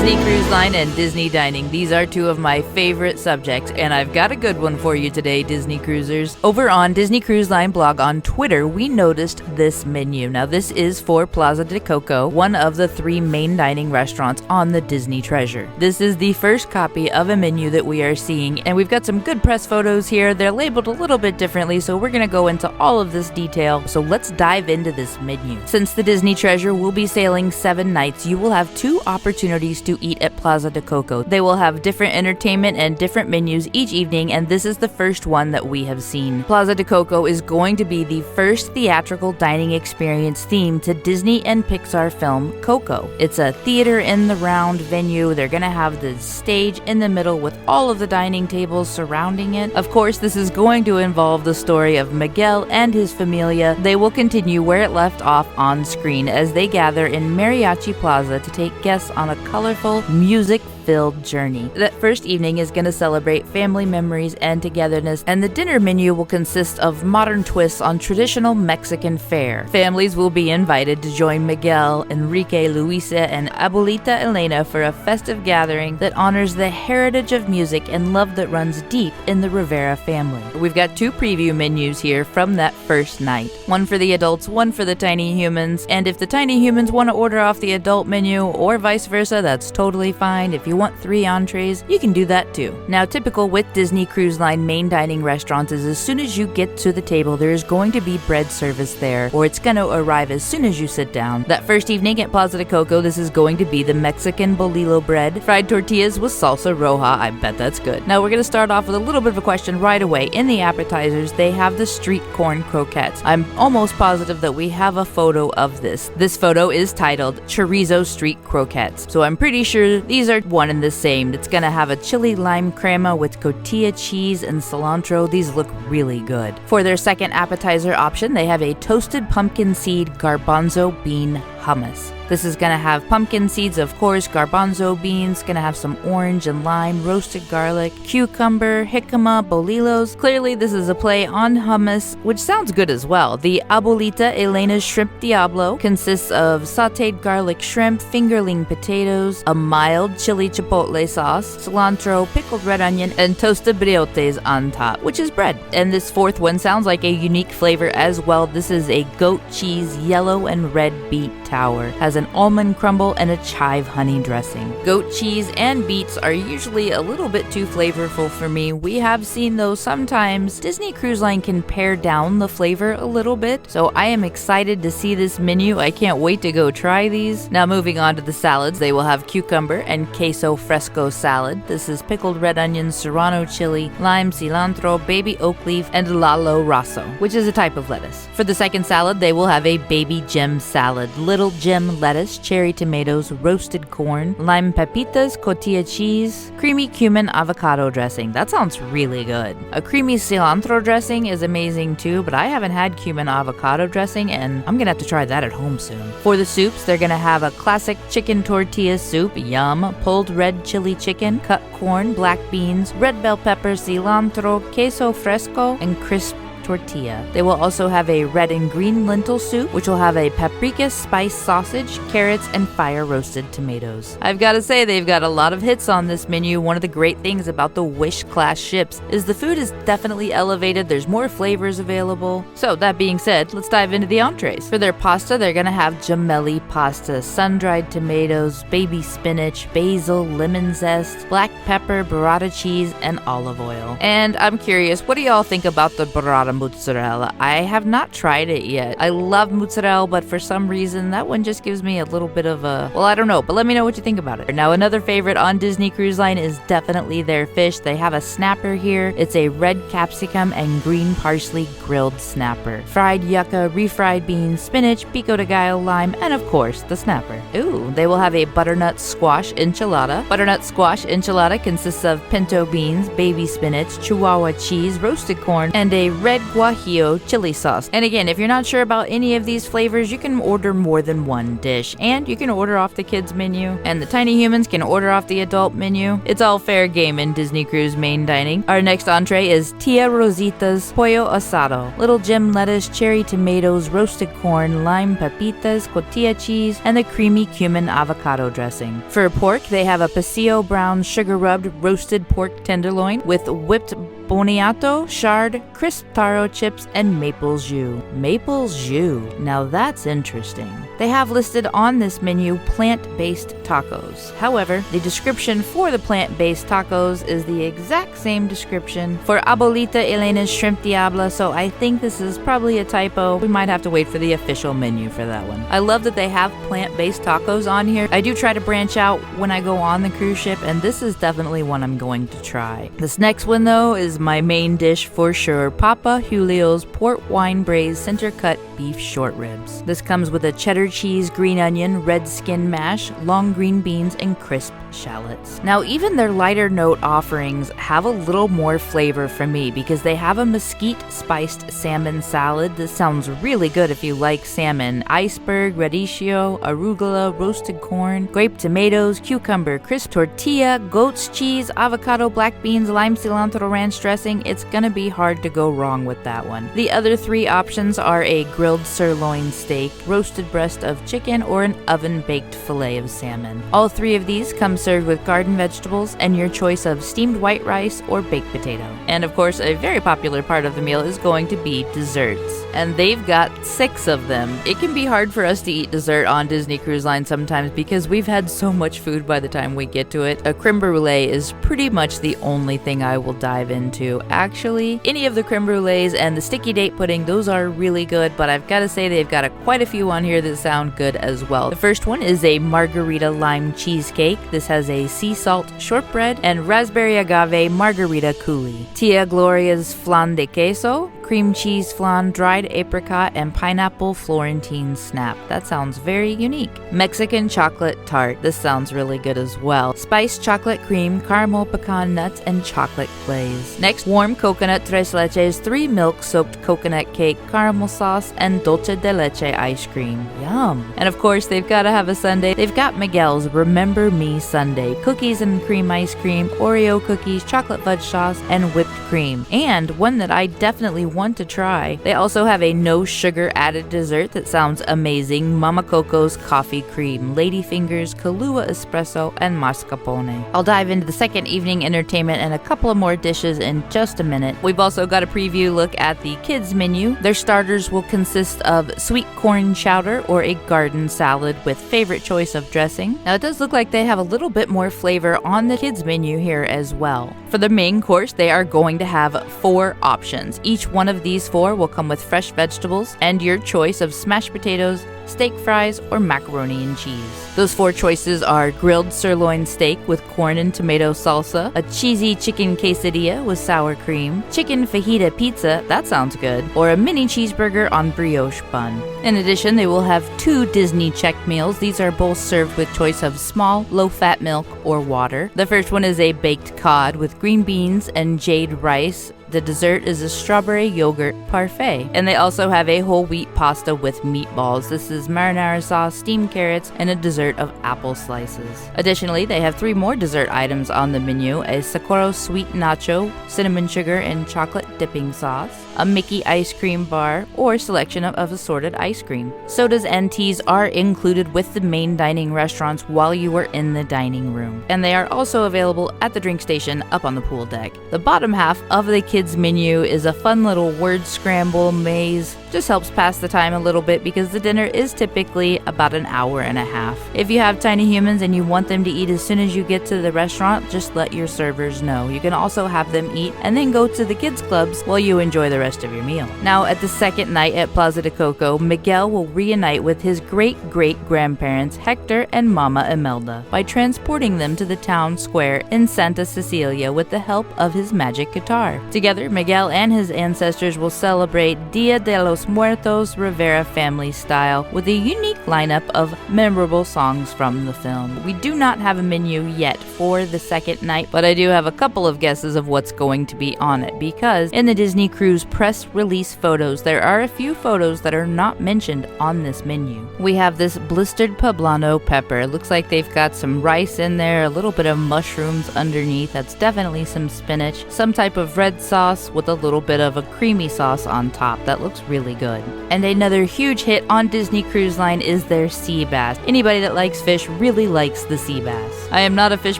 Disney Cruise Line and Disney dining. These are two of my favorite subjects, and I've got a good one for you today, Disney cruisers. Over on Disney Cruise Line blog on Twitter, we noticed this menu. Now, this is for Plaza de Coco, one of the 3 main dining restaurants on the Disney Treasure. This is the first copy of a menu that we are seeing, and we've got some good press photos here. They're labeled a little bit differently, so we're going to go into all of this detail. So let's dive into this menu. Since the Disney Treasure will be sailing 7 nights, you will have 2 opportunities to eat at Plaza de Coco. They will have different entertainment and different menus each evening, and this is the first one that we have seen. Plaza de Coco is going to be the first theatrical dining experience themed to Disney and Pixar film Coco. It's a theater in the round venue. They're going to have the stage in the middle with all of the dining tables surrounding it. Of course, this is going to involve the story of Miguel and his familia. They will continue where it left off on screen as they gather in Mariachi Plaza to take guests on a colorful, music-filled journey. That first evening is going to celebrate family memories and togetherness, and the dinner menu will consist of modern twists on traditional Mexican fare. Families will be invited to join Miguel, Enrique, Luisa, and Abuelita Elena for a festive gathering that honors the heritage of music and love that runs deep in the Rivera family. We've got 2 preview menus here from that first night. One for the adults, one for the tiny humans, and if the tiny humans want to order off the adult menu or vice versa, that's totally fine. If you want 3 entrees, you can do that too. Now, typical with Disney Cruise Line main dining restaurants is as soon as you get to the table, there is going to be bread service there, or it's going to arrive as soon as you sit down. That first evening at Plaza de Coco, this is going to be the Mexican bolillo bread, fried tortillas with salsa roja. I bet that's good. Now, we're going to start off with a little bit of a question right away. In the appetizers, they have the street corn croquettes. I'm almost positive that we have a photo of this. This photo is titled Chorizo Street Croquettes. So I'm pretty sure these are one and the same. It's gonna have a chili lime crema with cotija cheese and cilantro. These look really good. For their second appetizer option, they have a toasted pumpkin seed garbanzo bean hummus. This is going to have pumpkin seeds, of course, garbanzo beans, going to have some orange and lime, roasted garlic, cucumber, jicama, bolillos. Clearly, this is a play on hummus, which sounds good as well. The Abuelita Elena's Shrimp Diablo consists of sauteed garlic shrimp, fingerling potatoes, a mild chili chipotle sauce, cilantro, pickled red onion, and toasted briotes on top, which is bread. And this fourth one sounds like a unique flavor as well. This is a goat cheese yellow and red beet tower. Has an almond crumble and a chive honey dressing. Goat cheese and beets are usually a little bit too flavorful for me. We have seen those sometimes. Disney Cruise Line can pare down the flavor a little bit, so I am excited to see this menu. I can't wait to go try these. Now, moving on to the salads, they will have cucumber and queso fresco salad. This is pickled red onions, serrano chili, lime, cilantro, baby oak leaf, and lalo rosso, which is a type of lettuce. For the second salad, they will have a baby gem salad, little gem lettuce, cherry tomatoes, roasted corn, lime pepitas, cotija cheese, creamy cumin avocado dressing. That sounds really good. A creamy cilantro dressing is amazing too, but I haven't had cumin avocado dressing, and I'm gonna have to try that at home soon. For the soups, they're gonna have a classic chicken tortilla soup, yum, pulled red chili chicken, cut corn, black beans, red bell pepper, cilantro, queso fresco, and crisp tortilla. They will also have a red and green lentil soup, which will have a paprika spice sausage, carrots, and fire roasted tomatoes. I've got to say, they've got a lot of hits on this menu. One of the great things about the Wish class ships is the food is definitely elevated. There's more flavors available. So that being said, let's dive into the entrees. For their pasta, they're gonna have gemelli pasta, sun-dried tomatoes, baby spinach, basil, lemon zest, black pepper, burrata cheese, and olive oil. And I'm curious, what do y'all think about the burrata mozzarella? I have not tried it yet. I love mozzarella, but for some reason that one just gives me a little bit of a, well, I don't know, but let me know what you think about it. Now, another favorite on Disney Cruise Line is definitely their fish. They have a snapper here. It's a red capsicum and green parsley grilled snapper. Fried yucca, refried beans, spinach, pico de gallo, lime, and of course, the snapper. Ooh, they will have a butternut squash enchilada. Butternut squash enchilada consists of pinto beans, baby spinach, chihuahua cheese, roasted corn, and a red red guajillo chili sauce. And again, if you're not sure about any of these flavors, you can order more than one dish. And you can order off the kids menu, and the tiny humans can order off the adult menu. It's all fair game in Disney Cruise main dining. Our next entree is Tia Rosita's Pollo Asado. Little gem lettuce, cherry tomatoes, roasted corn, lime pepitas, cotija cheese, and the creamy cumin avocado dressing. For pork, they have a pasilla brown sugar-rubbed roasted pork tenderloin with whipped boniato, shard, crisp taro chips, and maple jus. Maple jus. Now that's interesting. They have listed on this menu plant-based tacos. However, the description for the plant-based tacos is the exact same description for Abuelita Elena's Shrimp Diabla, so I think this is probably a typo. We might have to wait for the official menu for that one. I love that they have plant-based tacos on here. I do try to branch out when I go on the cruise ship, and this is definitely one I'm going to try. This next one, though, is my main dish for sure, Papa Julio's port wine braised center cut beef short ribs. This comes with a cheddar cheese, green onion, red skin mash, long green beans, and crisp shallots. Now, even their lighter note offerings have a little more flavor for me because they have a mesquite spiced salmon salad. This sounds really good if you like salmon. Iceberg, radicchio, arugula, roasted corn, grape tomatoes, cucumber, crisp tortilla, goat's cheese, avocado, black beans, lime cilantro ranch dressing. It's gonna be hard to go wrong with that one. The other three options are a grilled sirloin steak, roasted breast of chicken, or an oven-baked fillet of salmon. All three of these come served with garden vegetables and your choice of steamed white rice or baked potato. And of course, a very popular part of the meal is going to be desserts. And they've got 6 of them. It can be hard for us to eat dessert on Disney Cruise Line sometimes because we've had so much food by the time we get to it. A creme brulee is pretty much the only thing I will dive into. Actually, any of the creme brulees and the sticky date pudding, those are really good, but I've got to say they've got quite a few on here that sound good as well. The first one is a margarita lime cheesecake. This has a sea salt shortbread and raspberry agave margarita coulis. Tia Gloria's flan de queso, cream cheese flan, dried apricot, and pineapple Florentine snap. That sounds very unique. Mexican chocolate tart. This sounds really good as well. Spiced chocolate cream, caramel pecan nuts, and chocolate glaze. Next, warm coconut tres leches, 3 milk-soaked coconut cake, caramel sauce, and dulce de leche ice cream. Yum! And of course, they've got to have a sundae. They've got Miguel's Remember Me Sundae. Cookies and cream ice cream, Oreo cookies, chocolate fudge sauce, and whipped cream. And one that I definitely want to try. They also have a no sugar added dessert that sounds amazing. Mama Coco's coffee cream, ladyfingers, Kahlua espresso, and mascarpone. I'll dive into the second evening entertainment and a couple of more dishes in just a minute. We've also got a preview look at the kids menu. Their starters will consist of sweet corn chowder or a garden salad with favorite choice of dressing. Now it does look like they have a little bit more flavor on the kids menu here as well. For the main course, they are going to have 4 options. Each one of these 4 will come with fresh vegetables and your choice of smashed potatoes, steak fries, or macaroni and cheese. Those 4 choices are grilled sirloin steak with corn and tomato salsa, a cheesy chicken quesadilla with sour cream, chicken fajita pizza, that sounds good, or a mini cheeseburger on brioche bun. In addition, they will have 2 Disney check meals. These are both served with choice of small, low-fat milk or water. The first one is a baked cod with green beans and jade rice. The dessert is a strawberry yogurt parfait. And they also have a whole wheat pasta with meatballs. This is marinara sauce, steamed carrots, and a dessert of apple slices. Additionally, they have 3 more dessert items on the menu: a Socorro sweet nacho, cinnamon sugar, and chocolate dipping sauce, a Mickey ice cream bar, or selection of assorted ice cream. Sodas and teas are included with the main dining restaurants while you are in the dining room. And they are also available at the drink station up on the pool deck. The bottom half of the kids menu is a fun little word scramble maze. Just helps pass the time a little bit because the dinner is typically about an hour and a half. If you have tiny humans and you want them to eat as soon as you get to the restaurant, just let your servers know. You can also have them eat and then go to the kids clubs while you enjoy the rest of your meal. Now, at the second night at Plaza de Coco, Miguel will reunite with his great-great-grandparents Hector and Mama Imelda by transporting them to the town square in Santa Cecilia with the help of his magic guitar. Together, Miguel and his ancestors will celebrate Dia de los Los Muertos Rivera family style with a unique lineup of memorable songs from the film. We do not have a menu yet for the second night, but I do have a couple of guesses of what's going to be on it, because in the Disney Cruise press release photos, there are a few photos that are not mentioned on this menu. We have this blistered poblano pepper. It looks like they've got some rice in there, a little bit of mushrooms underneath. That's definitely some spinach. Some type of red sauce with a little bit of a creamy sauce on top. That looks really good. And another huge hit on Disney Cruise Line is their sea bass. Anybody that likes fish really likes the sea bass. I am not a fish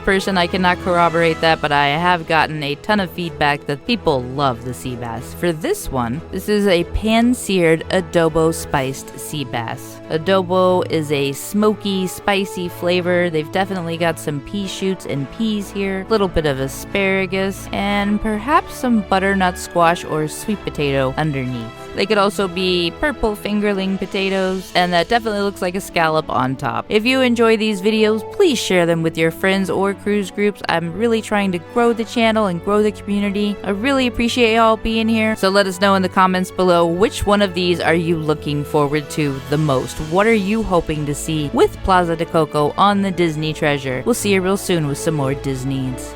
person, I cannot corroborate that, but I have gotten a ton of feedback that people love the sea bass. For this one, this is a pan-seared adobo spiced sea bass. Adobo is a smoky, spicy flavor. They've definitely got some pea shoots and peas here, a little bit of asparagus, and perhaps some butternut squash or sweet potato underneath. They could also be purple fingerling potatoes, and that definitely looks like a scallop on top. If you enjoy these videos, please share them with your friends or cruise groups. I'm really trying to grow the channel and grow the community. I really appreciate y'all being here. So let us know in the comments below, which one of these are you looking forward to the most? What are you hoping to see with Plaza de Coco on the Disney Treasure? We'll see you real soon with some more Disneys.